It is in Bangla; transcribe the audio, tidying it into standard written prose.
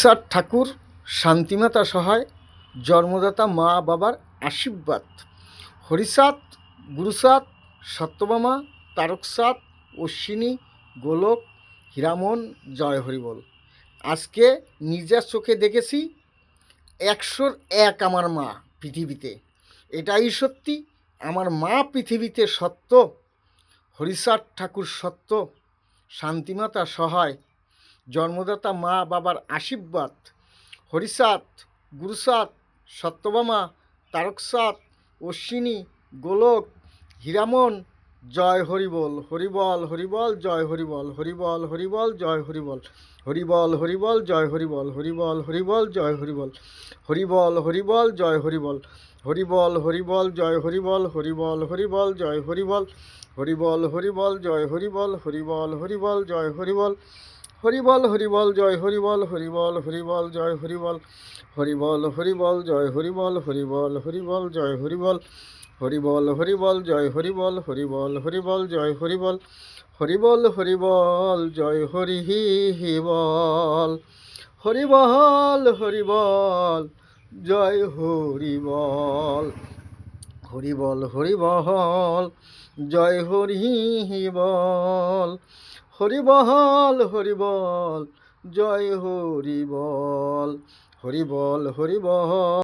হরিচাঁদ ঠাকুর, শান্তিমাতা সহায়, জন্মদাতা মা বাবার আশীর্বাদ। হরিচাঁদ, গুরুচাঁদ, সত্যভামা, তারকচাঁদ, অশ্বিনী, গোলক, হীরামন, জয় হরিবল। আজকে নিজের চোখে দেখেছি 101 আমার মা পৃথিবীতে। এটাই সত্যি, আমার মা পৃথিবীতে সত্য, হরিচাঁদ ঠাকুর সত্য, শান্তিমাতা সহায়, জন্মদাতা মা বাবার আশীর্বাদ। হরিচাঁদ, গুরুচাঁদ, সত্যভামা, তারকচাঁদ, অশ্বিনী, গোলক, হীরামন, জয় হরিবল। হরিবল হরিবল জয় হরিবল, হরিবল হরিবল জয় হরিবল, হরিবল হরিবল জয় হরিবল, হরিবল হরিবল জয় হরিবল, হরিবল হরিবল জয় হরিবল, হরিবল হরিবল জয় হরিবল, হরিবল হরিবল জয় হরিবল, হরিবল হরিবল জয় হরিবল, হরিবল হরিবল জয় হরিবল, হরিবল হরিবল জয় হরিবল, হরিবল হরিবল জয় হরিবল, হরিবল হরিবল জয় হরিবল, হরিবল হরিবল জয় হরিবল, হরিবল হরিবল জয় হরিবল, হরিবল হরিবল জয় হরিবল, হরিবল হরিবল জয় হরিবল, হরিবল হরিবল জয় হরিবল, হরিবল হরিবল জয় হরিবল, হরিবল হরিবল জয় হরিবল, হরিবল হরিবল।